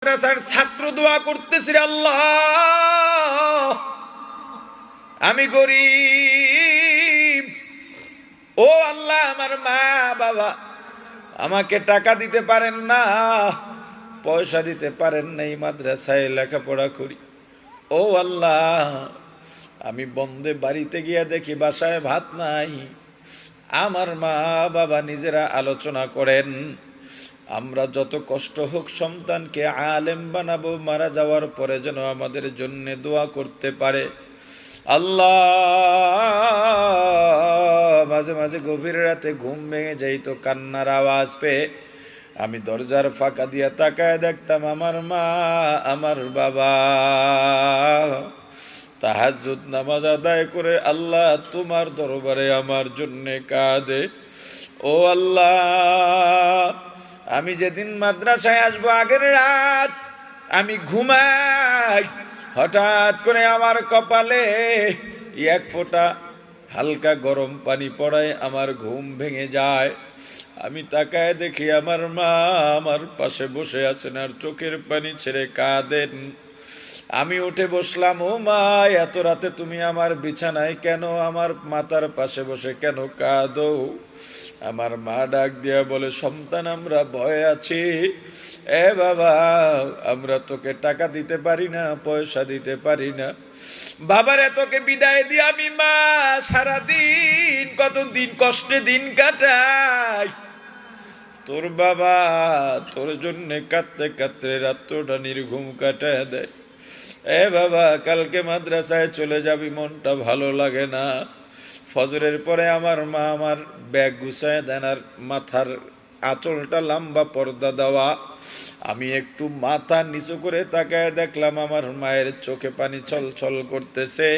মাদ্রাসার ছাত্র দোয়া করতেছি, আল্লাহ আমি গরিব, ও আল্লাহ আমার মা বাবা আমাকে টাকা দিতে পারেন না, পয়সা দিতে পারেন না, এই মাদ্রাসায় লেখাপড়া করি। ও আল্লাহ আমি বন্ধে বাড়িতে গিয়া দেখি বাসায় ভাত নাই। আমার মা বাবা নিজেরা আলোচনা করেন, আমরা যত কষ্ট হোক সন্তানকে আলেম বানাবো, মারা যাওয়ার পরে যেন আমাদের জন্য দোয়া করতে পারে। আল্লাহ মাঝে মাঝে গভীর রাতে ঘুম ভেঙে যাইতো কান্নার আওয়াজ পেয়ে। আমি দরজার ফাঁকা দিয়া তাকায় দেখতাম আমার মা আমার বাবা তাহাজ্জুদ নামাজ আদায় করে আল্লাহ তোমার দরবারে আমার জন্যে কাঁদে। ও আল্লাহ আমি যেদিন মাদ্রাসায় আসবো আগের রাত আমি ঘুমাই, হঠাৎ করে আমার কপালে এক ফোঁটা হালকা গরম পানি পড়ায়, আমার ঘুম ভেঙে যায়। আমি তাকায় দেখি আমার মা আমার পাশে বসে আছেন আর চোখের পানি ছেড়ে কাঁদেন। আমি উঠে বসলাম, ও মা এত রাতে তুমি আমার বিছানায় কেন, আমার মাথার পাশে বসে কেন কাঁদো? আমার মা ডাক দিয়া বলে, সন্তান আমরা ভয়ে আছি। এ বাবা আমরা তোকে টাকা দিতে পারি না, পয়সা দিতে পারি না। বাবারে তোকে বিদায় দিয়ে আমি মা সারাদিন কতদিন কষ্টে দিন কাটাই, তোর বাবা তোর জন্যে কাঁদতে কাঁদতে রাত্রটা নির্ঘুম কাটায় দেয়। এ বাবা কালকে মাদ্রাসায় চলে যাবি, মনটা ভালো লাগে না। ফজরের পরে আমার মা আমার ব্যাগ গুছায় দেন আর মাথার আঁচলটা লম্বা পর্দা দেওয়া। আমি একটু মাথা নিচু করে তাকায় দেখলাম আমার মায়ের চোখে পানি ছল ছল করতেছে।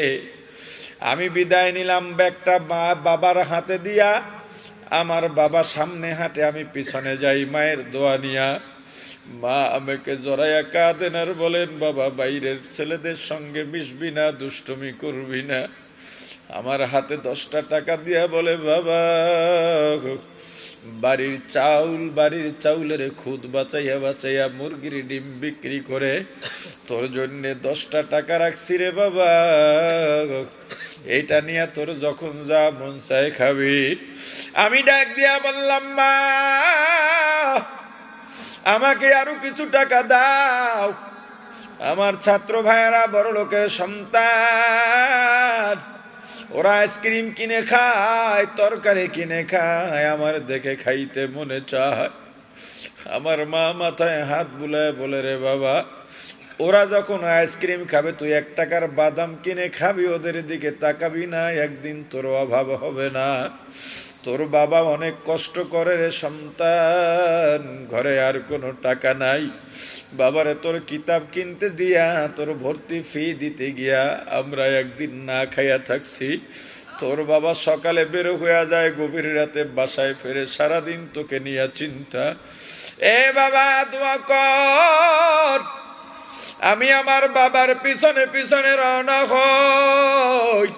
আমি বিদায় নিলাম ব্যাগটা মা বাবার হাতে দিয়া। আমার বাবা সামনে হাঁটে, আমি পিছনে যাই মায়ের দোয়া নিয়া। মা আমাকে জড়াইয়া কাঁদেন আর বলেন, বাবা বাইরের ছেলেদের সঙ্গে মিশবি না, দুষ্টুমি করবি না। আমার হাতে 10টা টাকা দিয়া বলে, বাবা বাড়ির চাউলের খুদ বাঁচাইয়া বাঁচাইয়া মুরগির ডিম বিক্রি করে তোর জন্য 10টা টাকা রাখছি রে বাবা, এইটা নিয়ে তোর যখন যা মন চায় খাবি। আমি ডাক দিয়া বললাম, মা আমাকে আরো কিছু টাকা দাও। আমার ছাত্র ভাইয়েরা বড় লোকের সন্তান, ওরা আইসক্রিম কিনে খায়, তরকারি কিনে খায়, আমার দেখে খাইতে মনে চায়। আমার মা মাথায় হাত বুলায় বলে, রে বাবা ওরা যখন আইসক্রিম খাবে তুই 1 টাকার বাদাম কিনে খাবি, ওদের দিকে তাকাবি না, একদিন তোর অভাব হবে না। তোর বাবা অনেক কষ্ট করে রে সন্তান, ঘরে আর কোনো টাকা নাই। বাবারে তোর কিতাব কিনতে দিয়া, তোর ভর্তি ফি দিতে গিয়া আমরা একদিন না খাইয়া থাকছি। তোর বাবা সকালে বের হইয়া যায়, গভীর রাতে বাসায় ফেরে, সারাদিন তোকে নিয়ে চিন্তা। এ বাবা দোয়া কর। আমি আমার বাবার পিছনে পিছনে রওনা হই।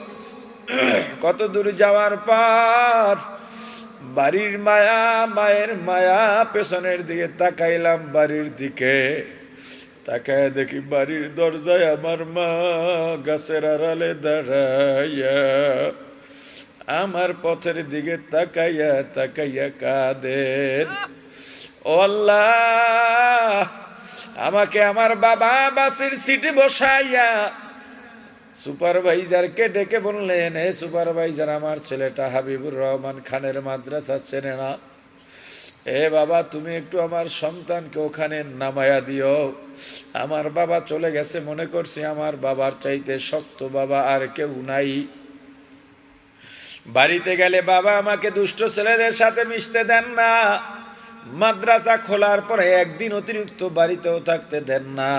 কত দূর যাওয়ার পর বাড়ির মায়া, মায়ের মায়া, পেছনের দিকে তাকাইলাম, বাড়ির দিকে তাকায় দেখি বাড়ির দরজায় আমার মা গাছের আড়ালে দাঁড়াইয়া আমার পথের দিকে তাকাইয়া তাকাইয়া কাঁদেন। ও আল্লাহ আমাকে আমার বাবা বাসের সিটে বসাইয়া সুপারভাইজারকে ডেকে বললেন, হে সুপারভাইজার আমার ছেলেটা হাবিবুর রহমান খানের মাদ্রাসা চেনে না, এ বাবা তুমি একটু আমার সন্তানকে ওখানে নামায়া দিও। আমার বাবা চলে গেছে, মনে করছি আমার বাবার চাইতে শক্ত বাবা আর কেউ নাই। বাড়িতে গেলে বাবা আমাকে দুষ্ট ছেলেদের সাথে মিশতে দেন না, মাদ্রাসা খোলার পরে একদিন অতিরিক্ত বাড়িতেও থাকতে দেন না।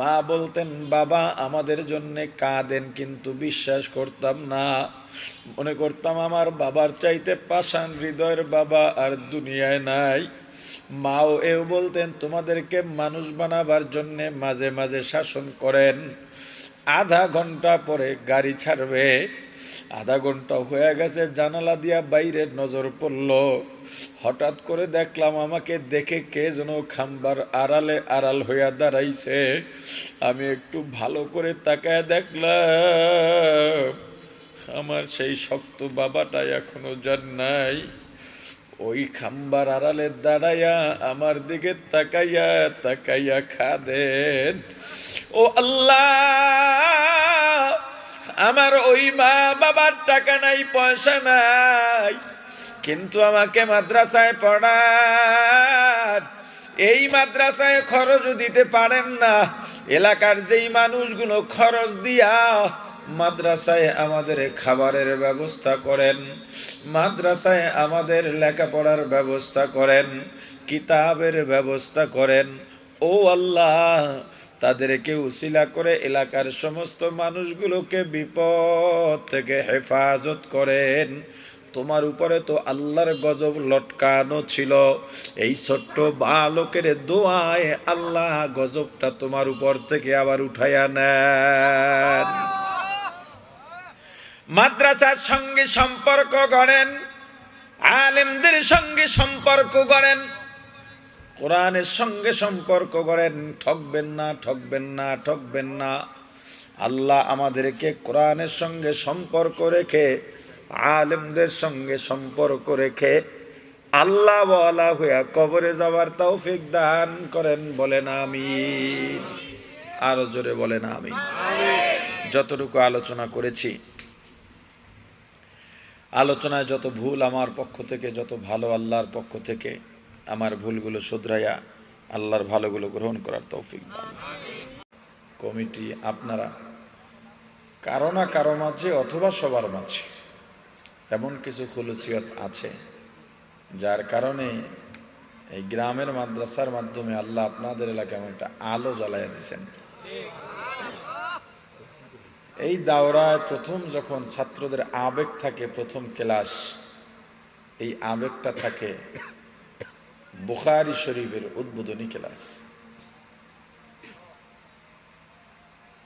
মা বলতেন বাবা আমাদের জন্য কাঁদেন, কিন্তু বিশ্বাস করতাম না, মনে করতাম আমার বাবার চাইতে পাষাণ হৃদয়ের বাবা আর দুনিয়ায় নাই। মাও এও বলতেন তোমাদেরকে মানুষ বানাবার জন্যে মাঝে মাঝে শাসন করেন, আধা ঘন্টা পরে গাড়ি ছাড়বে। আধা ঘন্টা হয়ে গেছে, জানালা দিয়া বাইরে নজর পড়ল। হঠাৎ করে দেখলাম আমাকে দেখে কে যেন খাম্বার আড়ালে আড়াল হইয়া দাঁড়াইছে। আমি একটু ভালো করে তাকায় দেখলাম আমার সেই শক্ত বাবাটা এখনো যান নাই। ওই খাম্বার আড়ালে দাঁড়াইয়া আমার দিকে তাকাইয়া তাকাইয়া খাদেন। ও আল্লাহ, আমার ওই মা বাবার টাকা নাই, পয়সা নাই, কিন্তু আমাকে মাদ্রাসায় পড়ান। এই মাদ্রাসায় খরচ দিতে পারেন না, এলাকার যেই মানুষগুলো খরচ দিয়া মাদ্রাসায় আমাদের খাবারের ব্যবস্থা করেন, মাদ্রাসায় আমাদের লেখাপড়ার ব্যবস্থা করেন, কিতাবের ব্যবস্থা করেন। ও আল্লাহ, তাদেরকে উসিলা করে এলাকার সমস্ত মানুষগুলোকে বিপদ থেকে হেফাজত করেন। তোমার উপরে তো আল্লাহর গজব লটকানো ছিল, এই ছোট্ট বালকের দোয়ায় আল্লাহ গজবটা তোমার উপর থেকে আবার উঠাইয়া নেন। মাদ্রাসার সঙ্গে সম্পর্ক গড়েন, আলেমদের সঙ্গে সম্পর্ক গড়েন, কোরআনের সঙ্গে সম্পর্ক গড়েন। ঠকবেন না, ঠকবেন না, ঠকবেন না। আল্লাহ আমাদেরকে কোরআনের সঙ্গে সম্পর্ক রেখে, আলেমদের সঙ্গে সম্পর্ক রেখে আল্লাহ ওয়ালা হইয়া কবরে যাওয়ার তৌফিক দান করেন। বলেন আমিন। আরো জোরে বলেন আমিন। যতটুকু আলোচনা করেছি, আলোচনায় যত ভুল আমার পক্ষ থেকে, যত ভালো আল্লাহর পক্ষ থেকে, আমার ভুলগুলো শুধরাইয়া আল্লাহর ভালোগুলো গ্রহণ করার তৌফিক দান। কমিটি আপনারা কারো না কারো মাঝে অথবা সবার মাঝে এমন কিছু খুলুসিয়ত আছে যার কারণে এই গ্রামের মাদ্রাসার মাধ্যমে আল্লাহ আপনাদের এলাকায় একটা আলো জ্বালাইয়া দিয়েছেন। এই দাওরায় প্রথম যখন ছাত্রদের আবেগ থাকে, প্রথম ক্লাস, এই আবেগটা থাকে বুখারী শরীফের উদ্বোধনী ক্লাস।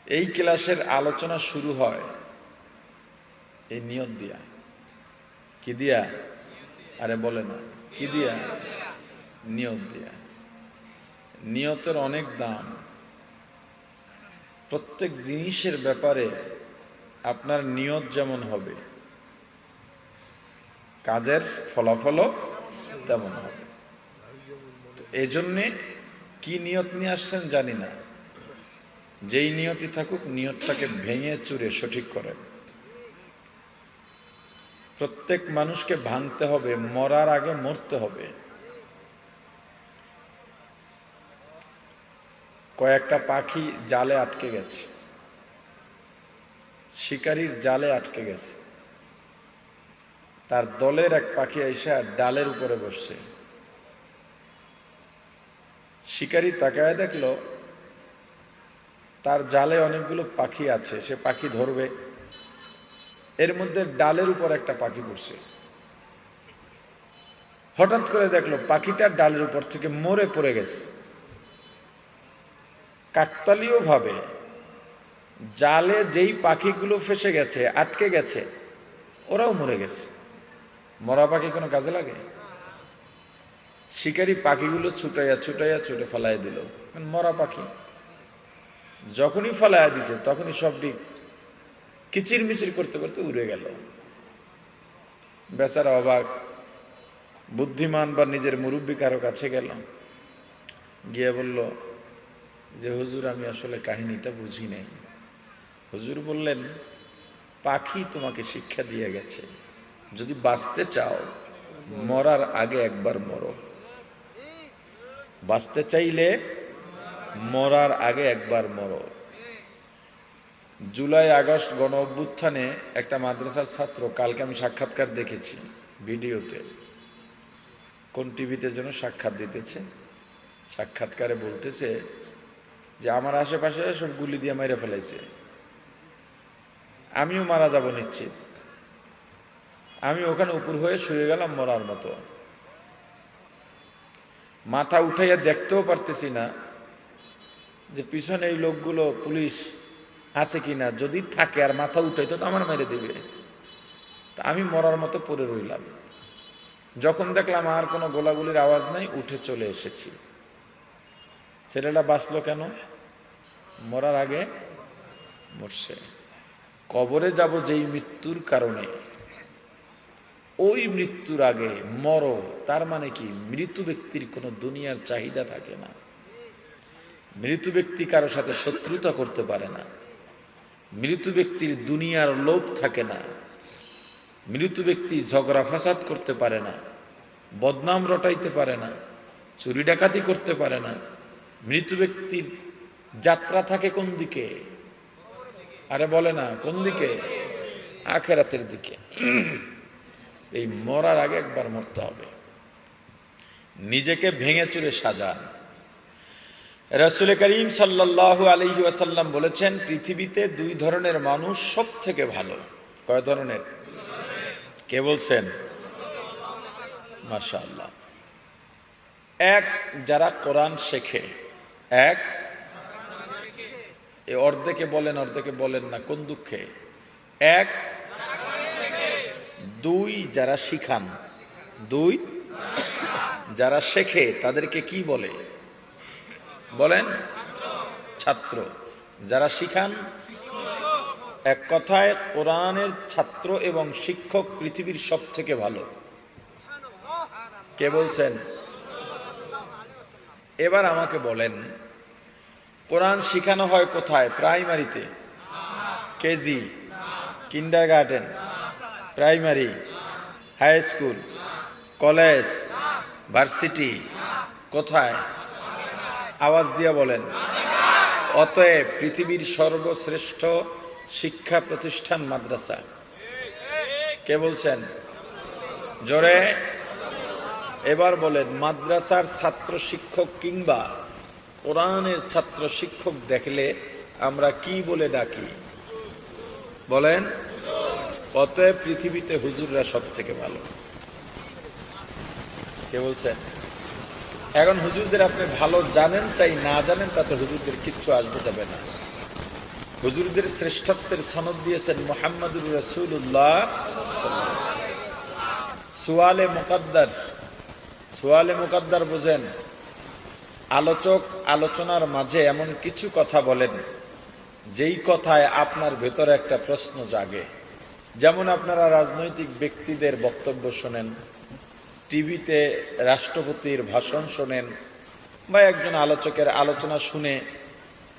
এই ক্লাসের আলোচনা শুরু হয় এই নিয়ত দিয়া। কি দিয়া? আরে বলে না, কি দিয়া? নিয়ত দিয়া। নিয়তের অনেক দাম। প্রত্যেক জিনিসের ব্যাপারে আপনার নিয়ত যেমন হবে, কাজের ফলাফলও তেমন হবে। তো এই জন্যে কি নিয়ত নিয়ে আসছেন জানি না, যেই নিয়তই থাকুক নিয়তটাকে ভেঙে চুরে সঠিক করেন। প্রত্যেক মানুষকে ভাঙতে হবে, মরার আগে মরতে হবে। কয়েকটা পাখি জালে আটকে গেছে, শিকারীর জালে আটকে গেছে। তার দলের এক পাখি এসে ডালের উপরে বসছে। শিকারী তাকায় দেখলো তার জালে অনেকগুলো পাখি আছে, সে পাখি ধরবে, এর মধ্যে ডালের উপর একটা পাখি বসছে। হঠাৎ করে দেখলো পাখিটা ডালের উপর থেকে মরে পড়ে গেছে। কাকতালীয় ভাবে জালে যেই পাখিগুলো ফেসে গেছে, আটকে গেছে, ওরাও মরে গেছে। মরা পাখি কোনো কাজে লাগে? শিকারী পাখিগুলো ছুটাইয়া ছুটাইয়া ছুটে ফেলাই দিল। মরা পাখি যখনই ফেলাইয়া দিছে তখনই সবটি কিচির মিচির করতে করতে উড়ে গেল। বেচারা অবাক। বুদ্ধিমান বা নিজের মুরব্বী কারো কাছে গেল, গিয়ে বলল যে হুজুর, আমি আসলে কাহিনীটা বুঝি নাই। হুজুর বললেন, পাখি তোমাকে শিক্ষা দিয়ে গেছে, যদি বাঁচতে চাও মরার আগে একবার মরো। বাঁচতে চাইলে মরার আগে একবার মরো। জুলাই আগস্ট গণ অভ্যুত্থানে একটা মাদ্রাসার ছাত্র, কালকে আমি সাক্ষাৎকার দেখেছি ভিডিওতে, কোন টিভিতে যেন সাক্ষাৎ দিতেছে। সাক্ষাৎকারে বলতেছে যে আমার আশেপাশে সব গুলি দিয়ে মেরে ফেলাইছে, আমিও মারা যাব নিশ্চিত। আমি ওখানে উপর হয়ে শুয়ে গেলাম মরার মতো। মাথা উঠাইয়া দেখতেও পারতেছি না যে পিছনে এই লোকগুলো পুলিশ আছে কিনা, যদি থাকে আর মাথা উঠাইতো তো আমার মেরে দিবে। তা আমি মরার মতো পড়ে রইলাম। যখন দেখলাম আর কোনো গোলাগুলির আওয়াজ নাই, উঠে চলে এসেছি। ছেলেটা বাঁচলো কেন? মরার আগে মরছে। কবরে যাব যেই মৃত্যুর কারণে, ওই মৃত্যুর আগে মরো, তার মানে কি মৃত ব্যক্তির কোনো দুনিয়ার চাহিদা থাকে না। মৃত ব্যক্তি কারো সাথে শত্রুতা করতে পারে না। মৃত ব্যক্তির দুনিয়ার লোভ থাকে না। মৃত ব্যক্তি ঝগড়া ফাসাদ করতে পারে না, বদনাম রটাইতে পারে না, চুরি ডাকাতি করতে পারে না। মৃত ব্যক্তির যাত্রা থাকে কোন দিকে? আরে বলে না কোন দিকে? আখেরাতের দিকে। এই মরার আগে একবার মরতে হবে। নিজেকে ভেঙে চুরে সাজান। রাসূল করিম সাল্লাল্লাহু আলাইহি ওয়াসাল্লাম বলেছেন, পৃথিবীতে দুই ধরনের মানুষ সব থেকে ভালো। কয় ধরনের? কে বলছেন? মাশাআল্লাহ। এক, যারা কোরআন শেখে। এক, এই অর্ধেকে বলেন, অর্ধেকে বলেন না, কোন দুঃখে? এক। দুই, যারা শিখান। দুই, যারা শেখে তাদেরকে কি বলে? বলেন, ছাত্র। যারা শিখান, এক কথায় কোরআনের ছাত্র এবং শিক্ষক পৃথিবীর সব থেকে ভালো। কে বলছেন? এবার আমাকে বলেন, কোরআন শিখানো হয় কোথায়? প্রাইমারিতে, KG, kindergarten, primary, high school, college, varsity, কোথায়? আওয়াজ দিয়া বলেন। অতএব পৃথিবীর সর্বশ্রেষ্ঠ শিক্ষা প্রতিষ্ঠান মাদ্রাসা। কে বলছেন? জোরে। এবার বলেন, মাদ্রাসার ছাত্র শিক্ষক কিংবা কোরআনের ছাত্র শিক্ষক দেখলে আমরা কি বলে ডাকি? বলেন। অতএব পৃথিবীতে হুজুররা সব থেকে ভালো। কে বলছেন? এখন হুজুরদের আপনি ভালো জানেন চাই না জানেন, তাতে হুজুরদের কিচ্ছু আসবে যাবে না। হুজুরদের শ্রেষ্ঠত্বের সনদ দিয়েছেন মুহাম্মদুর রাসূলুল্লাহ। সুয়ালে মুকাদ্দার। সুয়ালে মুকাদ্দার বোঝেন? আলোচক আলোচনার মাঝে এমন কিছু কথা বলেন যেই কথায় আপনার ভেতরে একটা প্রশ্ন জাগে। যেমন আপনারা রাজনৈতিক ব্যক্তিদের বক্তব্য শোনেন, টিভিতে রাষ্ট্রপতির ভাষণ শোনেন, বা একজন আলোচকের আলোচনা শুনে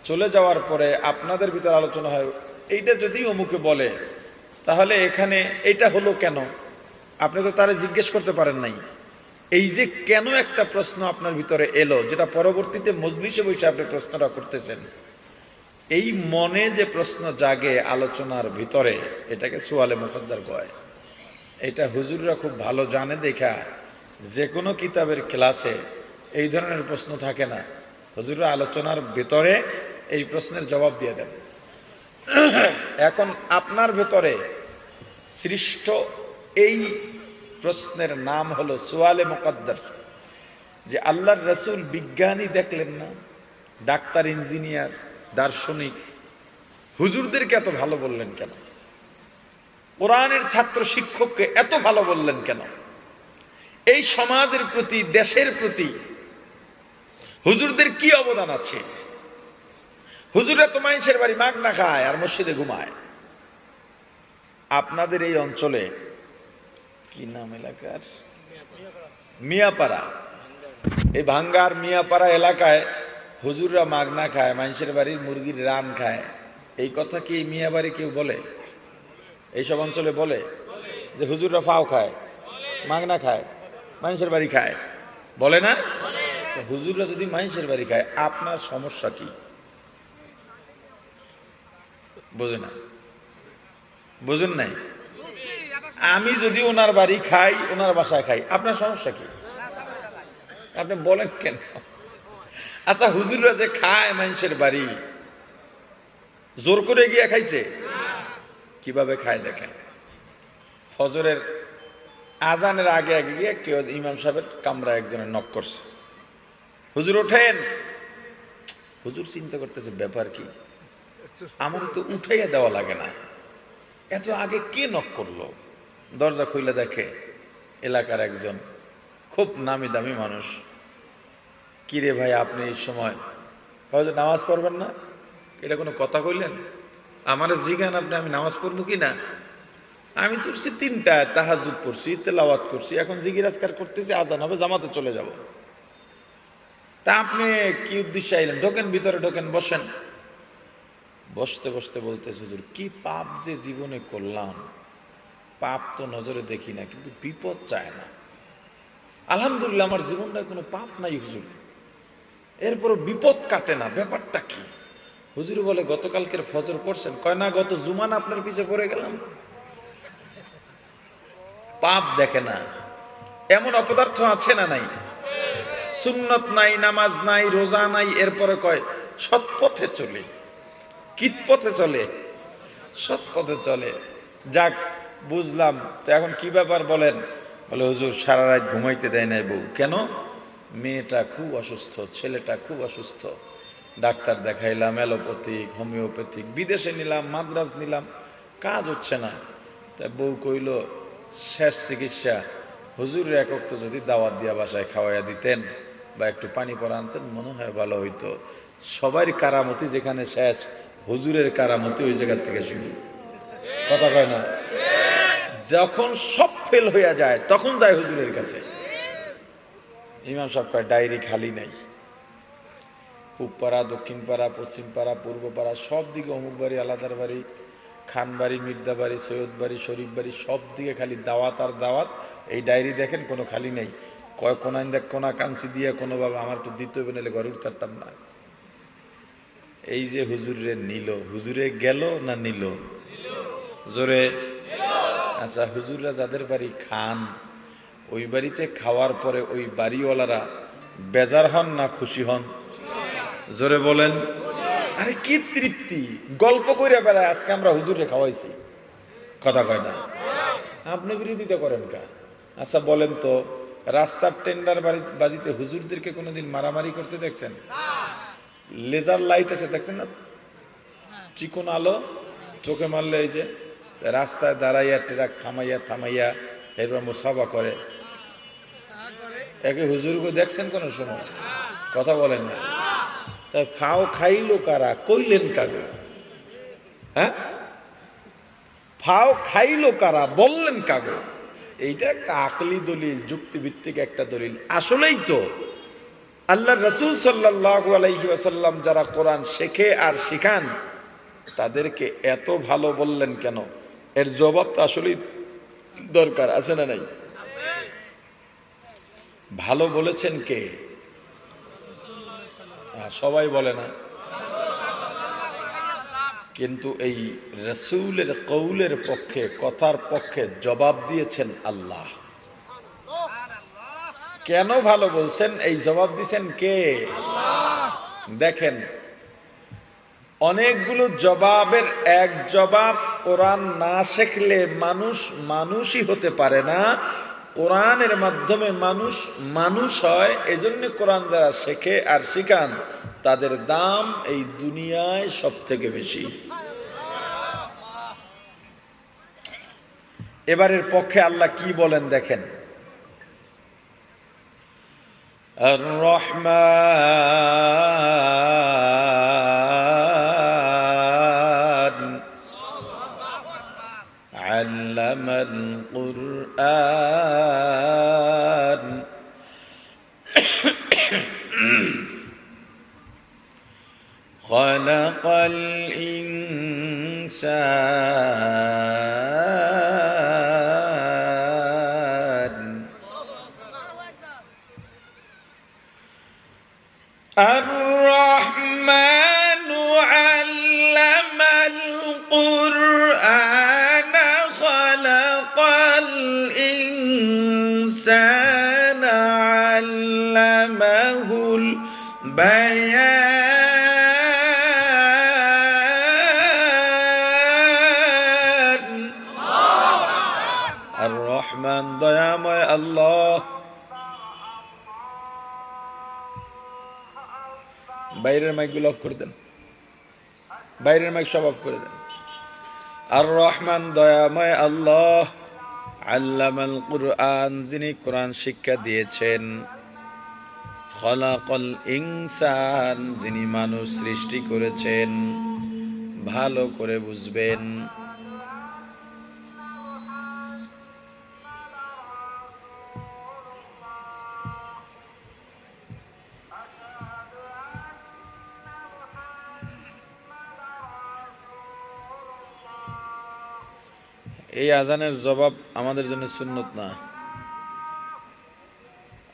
চলে যাওয়ার পরে আপনাদের ভিতরে আলোচনা হয়, এইটা যদি অমুকে বলে তাহলে এখানে এটা হলো কেন? আপনি তো তারে জিজ্ঞেস করতে পারেন নাই। এই যে কেন একটা প্রশ্ন আপনার ভিতরে এলো, যেটা পরবর্তীতে মজলিসে বসে আপনি প্রশ্নটা করতেছেন, এই মনে যে প্রশ্ন জাগে আলোচনার ভিতরে, এটাকে সুয়ালে মুকাদ্দার কয়। এটা হুজুররা খুব ভালো জানে দেখা যে কোনো কিতাবের ক্লাসে এই ধরনের প্রশ্ন থাকে না। হুজুররা আলোচনার ভিতরে এই প্রশ্নের জবাব দিয়ে দেন। এখন আপনার ভেতরে সৃষ্ট এই প্রশ্নের নাম হলো সুয়ালে মুকাদ্দার। যে আল্লাহর রাসূল বিজ্ঞানী দেখলেন না, ডাক্তার, ইঞ্জিনিয়ার, দার্শনিক, হুজুরদেরকে এত ভালো বললেন কেন? কোরআনের ছাত্র শিক্ষককে এত ভালো বললেন কেন? এই সমাজের প্রতি, দেশের প্রতি হুজুরদের কি অবদান আছে? হুজুররা তো মানুষের বাড়ি মাগনা খায় আর মসজিদে ঘুমায়। আপনাদের এই অঞ্চলে কি নাম এলাকার? মিয়াপাড়া। এই ভাঙ্গার মিয়াপাড়া এলাকায় হুজুররা মাগনা খায়, মানুষের বাড়ির মুরগির রান খায়। এই কথা কি মিয়া বাড়ি কেউ বলে? এইসব অঞ্চলে বলে যে হুজুররা ফাও খায়, মাগনা খায়, মানুষের বাড়ি খায়, বলে না? হুজুররা যদি মানুষের বাড়ি খায়, আপনার সমস্যা কি? বোঝে না? বোঝেন নাই? আমি যদি ওনার বাড়ি খাই, ওনার বাসায় খাই, আপনার সমস্যা কি? আপনি বলেন কেন? আচ্ছা, হুজুররা যে খায় মানুষের বাড়ি, জোর করে গিয়ে খাইছে? কিভাবে খায় দেখেন। ফজরের আজানের আগে আগে গিয়ে কেউ ইমাম সাহেবের কামরা একজনের নক করছে, হুজুর ওঠেন। হুজুর চিন্তা করতেছে ব্যাপার কি, আমার তো উঠাইয়া দেওয়া লাগে না। এত আগে কে নক করলো? দরজা খুলে দেখে এলাকার একজন খুব নামি দামি মানুষ। কিরে ভাই, আপনি এই সময় কাউকে নামাজ পড়বেন না? এটা কোনো কথা কইলেন? আমার জিগান আপনি আমি নামাজ পড়বো কি না? আমি তুলছি 3টায়, তাহাজ্জুদ পড়ছি, তেলাওয়াত করছি, এখন জিকির আজকার করতেছি, আজান হবে, জামাতে চলে যাব। তা আপনি কি উদ্দেশ্যে আইলেন? ঢোকেন ভিতরে, ঢোকেন, বসেন। বসতে বসতে বলতেছে, হুজুর কি পাপ যে জীবনে করলাম, পাপ তো নজরে দেখি না, কিন্তু বিপদ চায় না। আলহামদুলিল্লাহ আমার জীবনটায় কোনো পাপ নাই হুজুর, এরপরও বিপদ কাটে না, ব্যাপারটা কি? হুজুর বলে, গতকালকের ফজর পড়ছেন? কয় না, গত জুমান আপনার পিছে পড়ে গেলাম। পাপ দেখে না। এমন অপদার্থ আছে না নাই? সুন্নত নাই, নামাজ নাই, রোজা নাই, এরপরে কয় সৎপথে চলে। কি পথে চলে? সৎপথে চলে। যাক, বুঝলাম। তো এখন কি ব্যাপার বলেন? বলে, হুজুর সারা রাত ঘুমাইতে দেয় নাই বউ। কেন? মেয়েটা খুব অসুস্থ, ছেলেটা খুব অসুস্থ। ডাক্তার দেখাইলাম, অ্যালোপ্যাথিক, হোমিওপ্যাথিক, বিদেশে নিলাম, মাদ্রাজ নিলাম, কাজ হচ্ছে না। তা বউ কইল, শেষ চিকিৎসা হুজুরের একক তো যদি দাওয়াত দিয়া বাসায় খাওয়াইয়া দিতেন বা একটু পানি পরা আনতেন, মনে হয় ভালো হইতো। সবাই কারামতি যেখানে শেষ, হুজুরের কারামতি ওই জায়গার থেকে শুরু। কথা কয় না? যখন সব ফেল হইয়া যায় তখন যায় হুজুরের কাছে। ইমাম সাহেব কয়, ডায়েরি খালি নাই। পূব পাড়া, দক্ষিণ পাড়া, পশ্চিম পাড়া, পূর্ব পাড়া, সব দিকে অমুক বাড়ি, আলাদার বাড়ি, খান বাড়ি, মির্দা বাড়ি, সৈয়দ বাড়ি, শরীফ বাড়ি, সব দিকে খালি দাওয়াত আর দাওয়াত। এই ডায়েরি দেখেন, কোনো খালি নেই। কয় কোনায় দেখ, কোনা কাঞ্চি দিয়ে কোনো বাবা আমার একটু দিতে হবে, নাহলে ঘরে উঠতে পারতাম না। এই যে হুজুরে নিল, হুজুরে গেল না নিল? জোরে। আচ্ছা, হুজুররা যাদের বাড়ি খান, ওই বাড়িতে খাওয়ার পরে ওই বাড়িওয়ালারা বেজার হন না খুশি হন? জোরে বলেন। আরে কি তৃপ্তি! গল্প কইরা বেড়ায়, আজকে আমরা হুজুরে খাওয়াইছি। কথা কয় না? আপনি বিরোধিতা করেন কা? আচ্ছা বলেন তো, রাস্তার টেন্ডার বাজিতে হুজুরদেরকে কোনোদিন মারামারি করতে দেখছেন? লেজার লাইট আছে, দেখছেন না? চিকন আলো, চোখে মারলে এই যে রাস্তায় দাঁড়াইয়া ট্রাক থামাইয়া থামাইয়া এরপর মুসাফা করে। একে হুজুরকে দেখছেন কোন সময়? কথা বলেন না। তাই ফাও খাইলো কারা, কইলেন কাগো? হ্যাঁ, ফাও খাইলো কারা, বললেন কাগো? এইটা একটা আকলি দলিল, যুক্তিভিত্তিক একটা দলিল। আসলেই তো আল্লাহ রাসূল সাল্লাল্লাহু আলাইহি ওয়াসাল্লাম যারা কোরআন শেখে আর শিখান, তাদেরকে এত ভালো বললেন কেন? এর জবাব তো আসলেই দরকার, আছে না নাই? ভালো বলেছেন কে? সবাই বলে না, কিন্তু এই রাসূলের কৌলের পক্ষে, কথার পক্ষে জবাব দিয়েছেন আল্লাহ। কেন ভালো বলছেন, এই জবাব দিয়েছেন কে? দেখেন, অনেকগুলো জবাবের এক জবাব, কোরআন না শিখলে মানুষ মানুষই হতে পারে না। কোরআনের মাধ্যমে মানুষ মানুষ হয়। এজন্য কোরআন যারা শেখে আর শিখান, তাদের দাম এই দুনিয়ায় সব থেকে বেশি। এবারের পক্ষে আল্লাহ কি বলেন দেখেন। আর রহমান আল্লামাল কুরআন খালাকাল ইনসান الرحمن علم القرآن خلق الإنسان علمه البيان الرحمن দয়াময় আল্লাহ। বাইরের মাইকগুলো অফ করে দেন। বাইরের মাইক সব অফ করে দেন। আর রহমান দয়াময় আল্লাহ, আল্লামাল কুরআন যিনি কোরআন শিক্ষা দিয়েছেন, খলাকল ইনসান যিনি মানুষ সৃষ্টি করেছেন, ভালো করে বুঝবেন। এই আজানের জবাব আমাদের জন্য সুন্নত না।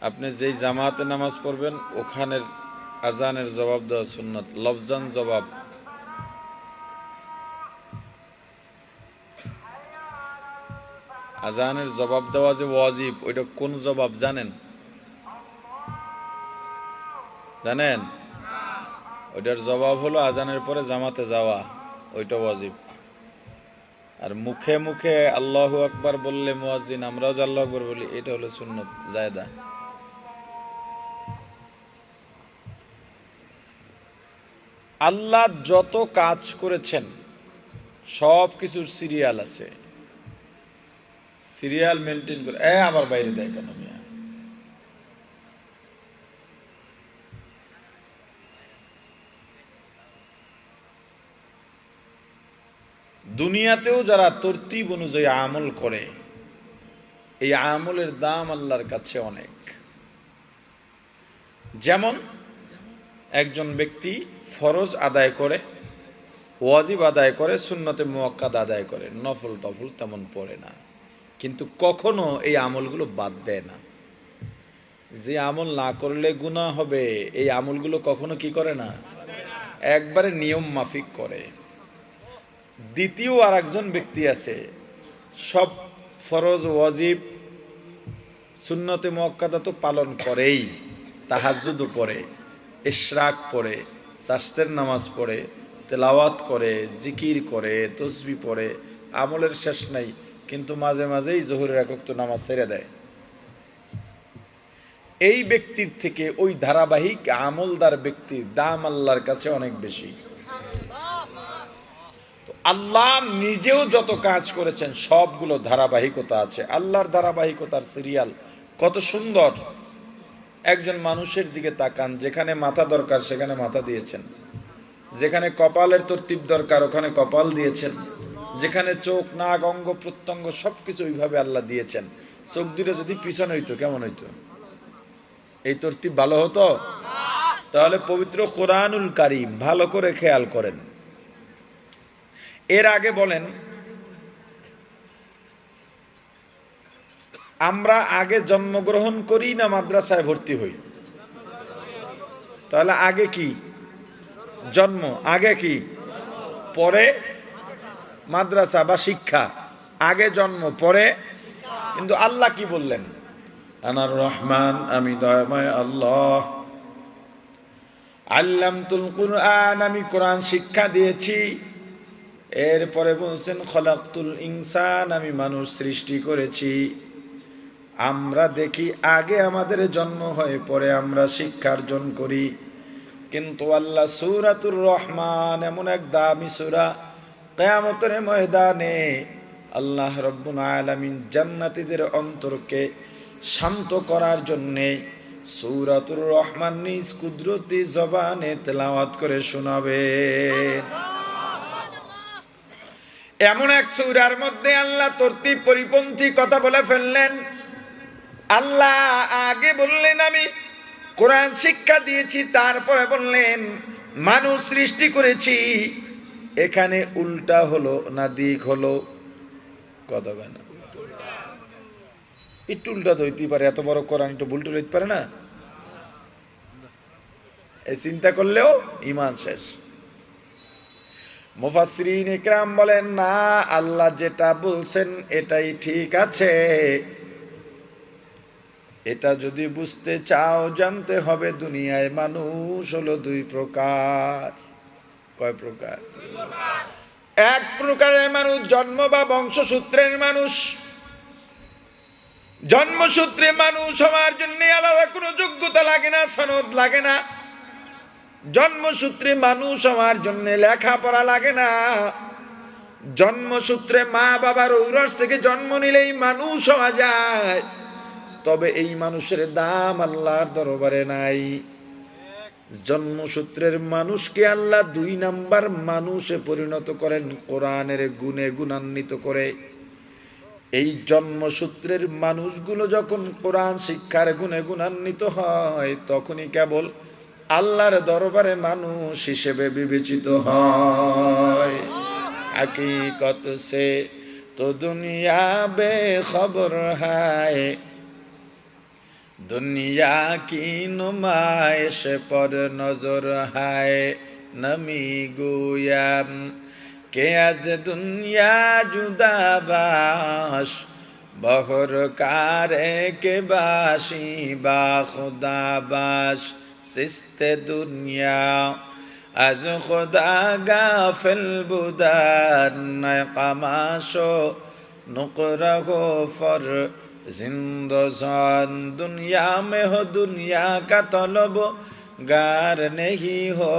আপনি যেই জামাতে নামাজ পড়বেন ওখানের আজানের জবাব দেওয়া সুন্নত, লফজান জবাব। আজানের জবাব দেওয়া যে ওয়াজিব, ওইটা কোন জবাব জানেন? জানেন? ওইটার জবাব হলো আজানের পরে জামাতে যাওয়া, ওইটা ওয়াজিব। আর মুখে মুখে আল্লাহু আকবার বললে মুয়াজ্জিন, আমরাও যে আল্লাহু আকবার বলি, এটা হলো সুন্নত জায়েদা। আল্লাহ যত কাজ করেছেন সব কিছুর সিরিয়াল আছে, সিরিয়াল মেনটেন করে। আবার বাইরে দেয় কেন মিয়া? দুনিয়াতেও যারা তরতিব অনুযায়ী আমল করে, এই আমলের দাম আল্লাহর কাছে অনেক। যেমন একজন ব্যক্তি ফরজ আদায় করে, ওয়াজিব আদায় করে, সুন্নতে মুআক্কাদ আদায় করে, নফল টফল তেমন পড়ে না, কিন্তু কখনো এই আমলগুলো বাদ দেয় না। যে আমল না করলে গুনাহ হবে, এই আমলগুলো কখনো কি করে না, একবারে নিয়ম মাফিক করে। দ্বিতীয় আর একজন ব্যক্তি আছে, সব ফরজ ওয়াজিব সুন্নতে মুআক্কাদা তো পালন করেই, তাহাজ্জুদও পড়ে, ইশরাক পড়ে, চাশতের নামাজ পড়ে, তেলাওয়াত করে, জিকির করে, তসবিহ পড়ে, আমলের শেষ নাই, কিন্তু মাঝে মাঝেই জোহরের এক ওয়াক্ত নামাজ ছেড়ে দেয়। এই ব্যক্তির থেকে ওই ধারাবাহিক আমলদার ব্যক্তির দাম আল্লাহর কাছে অনেক বেশি। আল্লাহ নিজেও যত কাজ করেছেন সবগুলো ধারাবাহিকতা আছে। আল্লাহর ধারাবাহিকতার সিরিয়াল কত সুন্দর। একজন মানুষের দিকে তাকান, যেখানে মাথা দরকার সেখানে মাথা দিয়েছেন, যেখানে কপালের তরতিব দরকার ওখানে কপাল দিয়েছেন, যেখানে চোখ নাক অঙ্গ প্রত্যঙ্গ সবকিছু ওইভাবে আল্লাহ দিয়েছেন। চোখ দুটো যদি পিছনে হইতো কেমন হইতো? এই তরতিব ভালো হতো? তাহলে পবিত্র কোরআনুল কারীম ভালো করে খেয়াল করেন। এর আগে বলেন, আমরা আগে জন্মগ্রহণ করি না মাদ্রাসায় ভর্তি হই? তাহলে আগে কি? জন্ম। আগে কি? পরে মাদ্রাসা বা শিক্ষা। আগে জন্ম পরে। কিন্তু আল্লাহ কি বললেন? আনার রহমান, আমি দয়াময় আল্লাহ, আল্লামতুল কুরআন, আমি কোরআন শিক্ষা দিয়েছি। এরপরে বলছেন খলাকতুল ইনসান, আমি মানুষ সৃষ্টি করেছি। আমরা দেখি আগে আমাদের জন্ম হয়, পরে আমরা শিক্ষা অর্জন করি। কিন্তু আল্লাহ সূরাতুর রহমান এমন এক দামি সূরা, কিয়ামতের ময়দানে আল্লাহ রাব্বুল আলামিন জান্নাতীদের অন্তরকে শান্ত করার জন্যে সূরাতুর রহমান নিজ কুদরতি জবানে তেলাওয়াত করে শোনাবে। এমন এক সূরার মধ্যে আল্লাহ তরতিব পরিপন্থী কথা বলে ফেললেন। আল্লাহ আগে বললেন আমি কোরআন শিক্ষা দিয়েছি, তারপরে বললেন মানুষ সৃষ্টি করেছি। এখানে উল্টা হলো না দিক হলো? কথা কেন? একটু উল্টা তো হইতেই পারে, এত বড় কোরআন একটু ভুল টুল হইতে পারে না? এই চিন্তা করলেও ঈমান শেষ। মুফাসসিরিন ইকরাম বলেন না, আল্লাহ যেটা বলছেন এটাই ঠিক আছে। এটা যদি বুঝতে চাও জানতে হবে দুনিয়ায় মানুষ হলো দুই প্রকার। কয় প্রকার? এক প্রকারের মানুষ জন্ম বা বংশসূত্রের মানুষ। জন্মসূত্রে মানুষ হওয়ার জন্য আলাদা কোনো যোগ্যতা লাগে না, সনদ লাগে না। জন্মসূত্রে মানুষ হওয়ার জন্য লেখাপড়া লাগে না। জন্মসূত্রে মা বাবার ঔরস থেকে জন্ম নিলেই মানুষ হওয়া যায়। তবে এই মানুষের দাম আল্লাহর দরবারে নাই। জন্মসূত্রের মানুষকে আল্লাহ 2 নাম্বার মানুষে পরিণত করেন, কোরআনের গুণে গুণান্বিত করে। এই জন্মসূত্রের মানুষগুলো যখন কোরআন শিক্ষার গুণে গুণান্বিত হয়, তখনই কেবল আল্লাহর দরবারে মানুষ হিসেবে বিবেচিত হয়। हकीकत से तो दुनिया बेखबर है, दुनिया की नुमाइश पर नजर है। नमी गोयाम के आज दुनिया जुदा बाश, बहर कारे के बाशी बा खुदा बाश। सिस्ते दुनिया از خدا غافل بودن قماشو نقره فر زندگان دنیا میں ہو دنیا کا طلب گار نہیں ہو،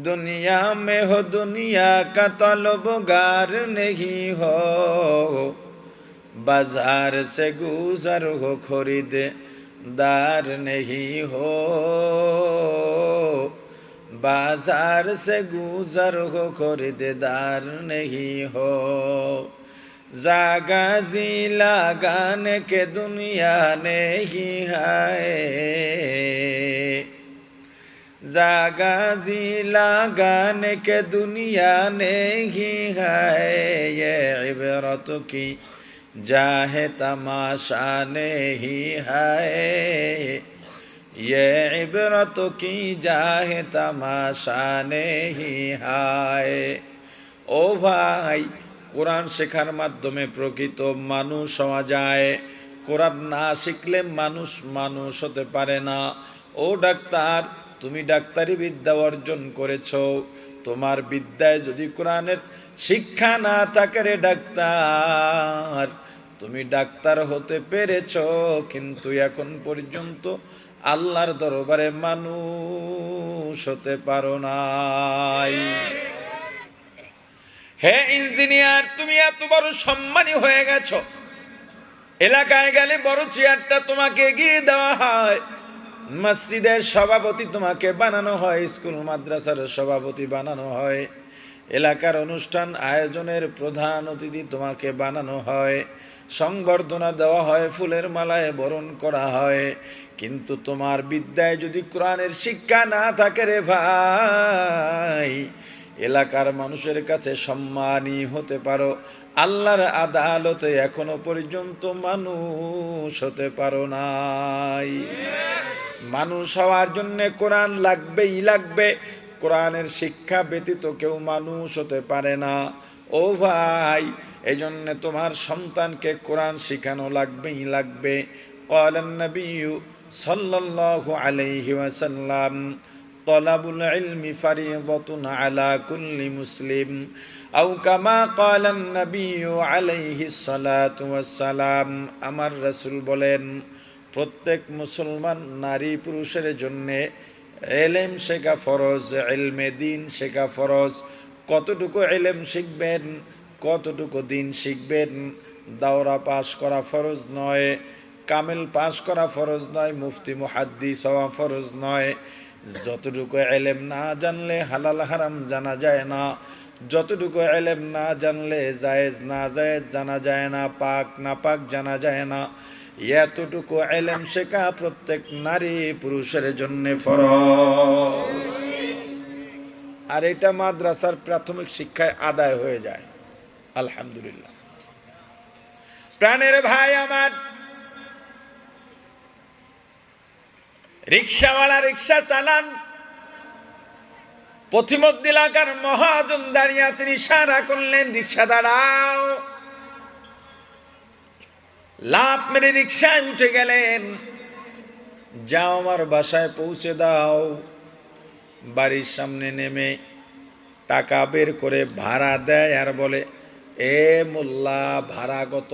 دنیا میں ہو دنیا کا طلب گار نہیں ہو، بازار سے گزر ہو خرید दार नहीं हो, बाजार से गुजर हो खरीदार नहीं हो। जागा जी लगाने के दुनिया नहीं है, जागा जी लगाने के दुनिया नहीं है। ये इबरत की जाहे तमाशा नहीं है, ये इबरत की जाहे तमाशा नहीं है। ও ভাই, কোরআন শেখার মাধ্যমে প্রকৃত মানুষ হওয়া যায়। কোরআন না শিখলে মানুষ মানুষ হতে পারে না। ও ডাক্তার, তুমি ডাক্তারি বিদ্যা অর্জন করেছো, তোমার বিদ্যায় যদি কোরআনের শিক্ষা না থাকে রে ডাক্তার, তুমি ডাক্তার হতে পেরেছো কিন্তু এখন পর্যন্ত আল্লাহর দরবারে মানুষ হতে পারো নাই। হে ইঞ্জিনিয়ার, তুমি এত বড় সম্মানী হয়ে গেছো, এলাকায় গেলে বড় চেয়ারটা তোমাকে এগিয়ে দেওয়া হয়, মসজিদের সভাপতি তোমাকে বানানো হয়, স্কুল মাদ্রাসার সভাপতি বানানো হয়, এলাকার অনুষ্ঠান আয়োজনের প্রধান অতিথি তোমাকে বানানো হয়, সংবর্ধনা দেওয়া হয়, ফুলের মালায় বরণ করা হয়। কিন্তু তোমার বিদ্যায় যদি কোরআনের শিক্ষা না থাকে রে ভাই, এলাকার মানুষের কাছে সম্মানী হতে পারো, আল্লাহর আদালতে এখনো পর্যন্ত মানুষ হতে পারো নাই। মানুষ হওয়ার জন্য কোরআন লাগবেই লাগবে, কোরআনের শিক্ষা ব্যতীত কেউ মানুষ হতে পারে না। ও ভাই, এজন্য তোমার সন্তানকে কোরআন শিখানো লাগবেই লাগবে। ক্বালান নবিয়্যু সাল্লাল্লাহু আলাইহি ওয়াসাল্লাম, তলাবুল ইলমি ফারিদাতুন আলা কুল্লি মুসলিম, আও কামা ক্বালান নবিয়্যু আলাইহিস সালাতু ওয়াসসালাম। আমার রাসূল বলেন, প্রত্যেক মুসলমান নারী পুরুষের জন্য ইলম শেখা ফরজ, ইলমে দ্বীন শেখা ফরজ। কতটুকু ইলম শিখবেন, কতটুকু দ্বীন শিখবেন, দাওরা পাশ করা ফরজ নয়, কামেল পাশ করা ফরজ নয়, মুফতি মুহাদ্দিস হওয়া ফরজ নয়। যতটুকু ইলম না জানলে হালাল হারাম জানা যায় না, যতটুকু ইলম না জানলে জায়েজ না জায়েজ জানা যায় না, পাক না পাক জানা যায় না, এতটুকু ইলম শেখা প্রত্যেক নারী পুরুষের জন্য ফরজ। আর এটা মাদ্রাসার প্রাথমিক শিক্ষায় আদায় হয়ে যায়, আলহামদুলিল্লাহ। প্রাণের ভাই আমার, রিক্সাওয়ালা রিক্সা চালান, পথিমধ্যে এলাকার মহাজন দাঁড়িয়ে আছেন, ইশারা করলেন রিক্সা দাঁড়াও। লাফ মেরে রিক্সায় উঠে গেলেন, যাও আমার বাসায় পৌঁছে দাও। বাড়ির সামনে নেমে টাকা বের করে ভাড়া দেয় আর বলে, এ মোল্লা ভাড়া কত?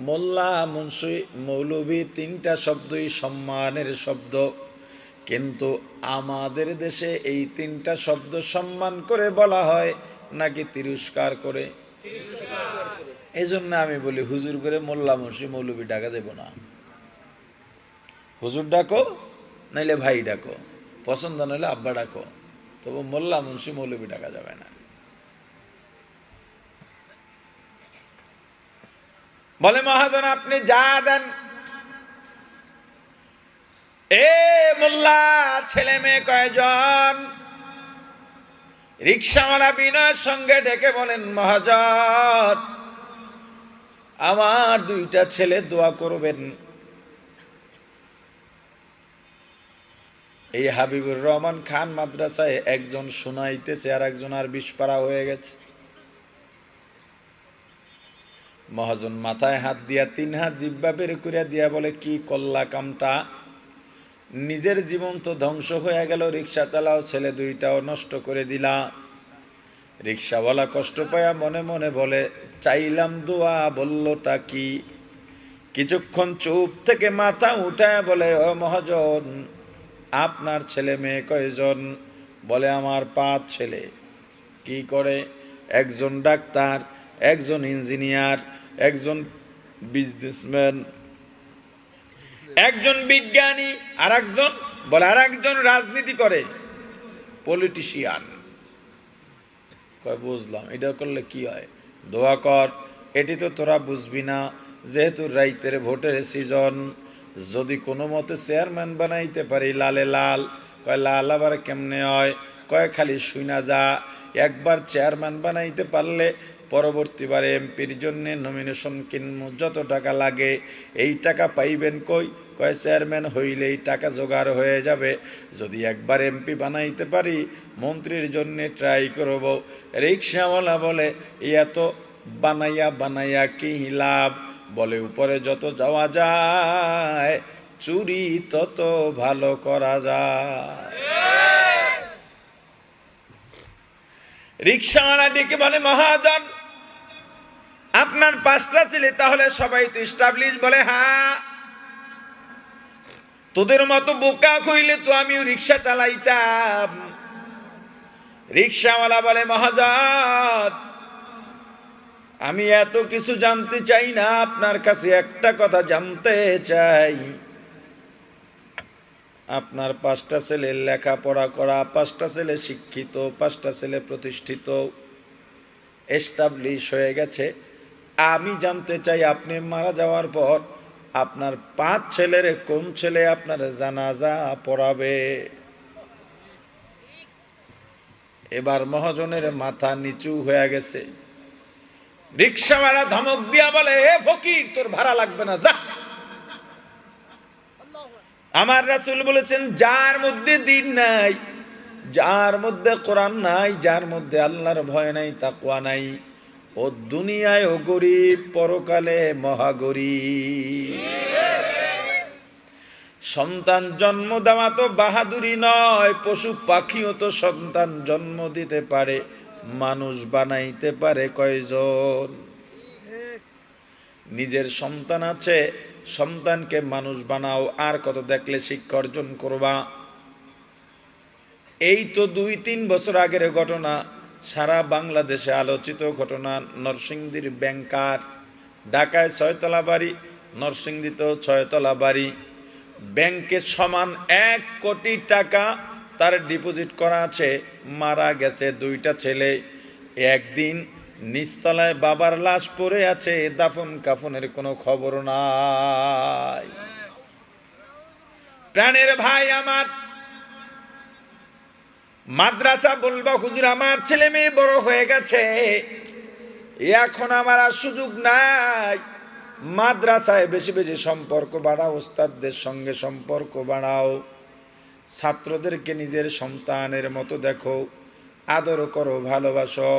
মোল্লা, মুন্সি, মৌলভী তিনটা শব্দই সম্মানের শব্দ, কিন্তু আমাদের দেশে এই তিনটা শব্দ সম্মান করে বলা হয় নাকি তিরস্কার করে? এই জন্য আমি বলি হুজুর করে মোল্লা, মুন্সি, মৌলভী ডাকা যাব না। হুজুর ডাকো, নাইলে ভাই ডাকো, পছন্দ নাইলে আব্বা ডাকো, তবু মোল্লা, মুন্সি, মৌলভী ডাকা যাবে না। বলে মহাজন আপনি যা দেন। এ মোল্লা, ছেলে মেয়ে কয়জন? রিকশাওয়ালা বিনয়ের সঙ্গে ডেকে বলেন মহাজন আমার দুইটা ছেলে, দোয়া করবেন। এই হাবিবুর রহমান খান মাদ্রাসায় একজন শোনাইতেছে আর একজন আর 20 পারা হয়ে গেছে। মহাজন মাথায় হাত দিয়া 3 হাত জিব্বা বের করিয়া দিয়া বলে কি কল্লা কামটা? নিজের জীবন তো ধ্বংস হয়ে গেল, রিক্সা চালাও ছেলে দুইটাও নষ্ট করে দিলা। রিক্সাওয়ালা কষ্ট পায়া মনে মনে বলে চাইলাম দোয়া, বললোটা কি? কিছুক্ষণ চুপ থেকে মাথা উঠায় বলে ও মহাজন আপনার ছেলে মেয়ে কয়জন? বলে আমার 5 ছেলে। কি করে? একজন ডাক্তার, একজন ইঞ্জিনিয়ার, একজন বিজনেসম্যান, একজন বিজ্ঞানী, আর একজন বলে আর একজন রাজনীতি করে, পলিটিশিয়ান। কয় বুঝলাম, এটা করলে কি হয়? দোয়া কর। এটি তো তোরা বুঝবি না, যেহেতু রাইতের ভোটের সিজন, যদি কোনো মতে চেয়ারম্যান বানাইতে পারি লালে লাল। কয় লাল আবার কেমনে হয়? কয় খালি শুইনা যা, একবার চেয়ারম্যান বানাইতে পারলে পরবর্তীবারে এমপির জন্য নমিনেশন কিনবো, যত টাকা লাগে এই টাকা পাইবেন কই? কয় চেয়ারম্যান হইলেই টাকা জোগাড় হয়ে যাবে। যদি একবার এমপি বানাইতে পারি মন্ত্রীর জন্য ট্রাই করব। রিক্সাওয়ালা বলে এত বানাইয়া বানাইয়া কি লাভ? বলে উপরে যত যাওয়া যায় চুরি তত ভালো করা যায়। রিক্সাওয়ালা ডেকে বলে মহাজন আপনার 5টা ছেলে, তাহলে সবাই তো এস্টাবলিশ? বলে হ্যাঁ। তোদের মতো বোকা হইলে তো আমিও রিক্সা চালাইতাম। রিক্সাওয়ালা বলে মহাজন আমি এত কিছু জানতে চাই না, আপনার কাছে একটা কথা জানতে চাই। আপনার 5টা ছেলে লেখাপড়া করা, 5টা ছেলে শিক্ষিত, 5টা ছেলে প্রতিষ্ঠিত, এস্টাবলিশ হয়ে গেছে। আমি জানতে চাই আপনি মারা যাওয়ার পর আপনার 5 ছেলের কোন ছেলে আপনার জানাজা পড়াবে? এবার মহাজনের মাথা নিচু হয়ে গেছে। রিক্সাওয়ালা ধমক দিয়া বলে এ ফকির তোর ভাড়া লাগবে না, যা। আমার রাসূল বলেছেন যার মধ্যে দ্বীন নাই, যার মধ্যে কোরআন নাই, যার মধ্যে আল্লাহর ভয় নাই, তাকওয়া নাই, ও দুনিয়ায় ও গরিব, পরকালে মহাগরিব। সন্তান জন্ম দেওয়া তো বাহাদুরি নয়, পশু পাখিও তো সন্তান জন্ম দিতে পারে, মানুষ বানাইতে পারে কয়জন? নিজের সন্তান আছে, সন্তানকে মানুষ বানাও, আর কত দেখলে শিক্ষা অর্জন করবা? এই তো 2-3 বছর আগের ঘটনা, সারা বাংলাদেশে আলোচিত ঘটনা। নরসিংদীর ব্যাংকার, ঢাকায় 6 তলা বাড়ি, নরসিংদীতেও 6 তলা বাড়ি, ব্যাংকে সমান 1 কোটি টাকা তার ডিপোজিট করা আছে। মারা গেছে 2টা ছেলে। একদিন নিচতলায় বাবার লাশ পড়ে আছে, দাফন কাফনের কোনো খবর নাই। প্রাণের ভাই আমার, মাদ্রাসা বলবা হুজুর আমার ছেলে মেয়ে বড় হয়ে গেছে, এখন আমার আর সুযোগ নাই। মাদ্রাসায় বেশি বেশি সম্পর্ক বাড়াও, ওস্তাদদের সঙ্গে সম্পর্ক বাড়াও, ছাত্রদেরকে নিজের সন্তানের মতো দেখো, আদর করো, ভালোবাসো।